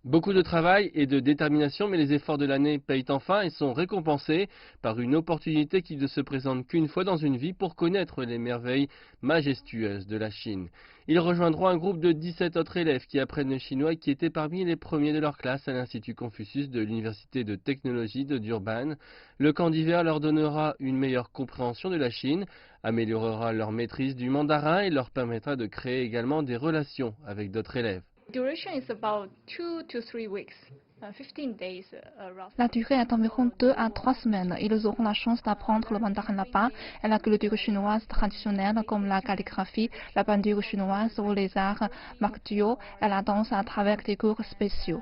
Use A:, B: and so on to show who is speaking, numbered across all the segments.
A: Beaucoup de travail et de détermination, mais les efforts de l'année payent enfin et sont récompensés par une opportunité qui ne se présente qu'une fois dans une vie pour connaître les merveilles majestueuses de la Chine. Ils rejoindront un groupe de 17 autres élèves qui apprennent le chinois et qui étaient parmi les premiers de leur classe à l'Institut Confucius de l'Université de technologie de Durban. Le camp d'hiver leur donnera une meilleure compréhension de la Chine, améliorera leur maîtrise du mandarin et leur permettra de créer également des relations avec d'autres élèves.
B: Duration is about 2 to 3 weeks, 15 days
C: La
B: roughly.
C: durée est d'environ 2 à 3 semaines. Ils auront la chance d'apprendre le mandarin là-bas et la culture chinoise traditionnelle comme la calligraphie, la peinture chinoise ou les arts martiaux et la danse à travers des cours spéciaux.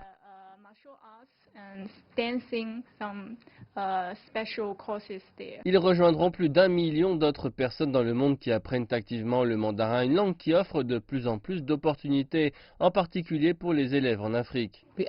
B: Martial arts and dancing, some special courses there.
A: Ils rejoindront plus d'1 million d'autres personnes dans le monde qui apprennent activement le mandarin, une langue qui offre de plus en plus d'opportunités, en particulier pour les élèves en Afrique.
C: Je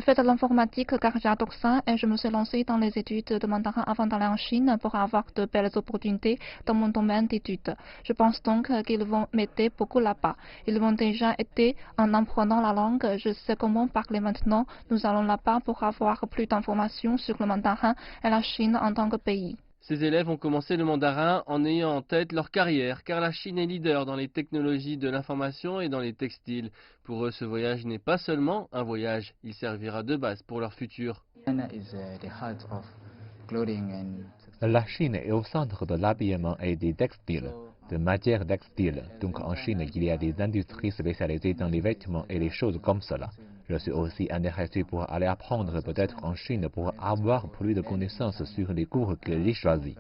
C: fais de l'informatique car j'adore ça et je me suis lancée dans les études de mandarin avant d'aller en Chine pour avoir de belles opportunités dans mon domaine d'études. Je pense donc qu'ils vont m'aider beaucoup là-bas. Ils m'ont déjà aidé en apprenant la langue. Je sais comment parler maintenant. Nous allons là-bas pour avoir plus d'informations sur le mandarin et la Chine en tant que pays.
A: Ces élèves ont commencé le mandarin en ayant en tête leur carrière, car la Chine est leader dans les technologies de l'information et dans les textiles. Pour eux, ce voyage n'est pas seulement un voyage, il servira de base pour leur futur.
D: La Chine est au centre de l'habillement et des textiles, de matières textiles. Donc en Chine, il y a des industries spécialisées dans les vêtements et les choses comme cela. Je suis aussi intéressé pour aller apprendre peut-être en Chine pour avoir plus de connaissances sur les cours que j'ai choisis.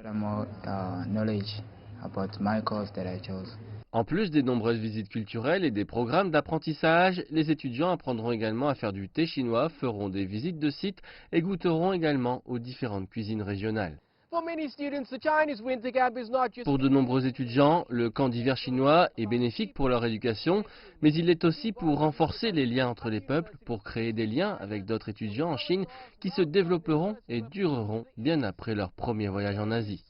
A: En plus des nombreuses visites culturelles et des programmes d'apprentissage, les étudiants apprendront également à faire du thé chinois, feront des visites de sites et goûteront également aux différentes cuisines régionales. Pour de nombreux étudiants, le camp d'hiver chinois est bénéfique pour leur éducation, mais il l'est aussi pour renforcer les liens entre les peuples, pour créer des liens avec d'autres étudiants en Chine qui se développeront et dureront bien après leur premier voyage en Asie.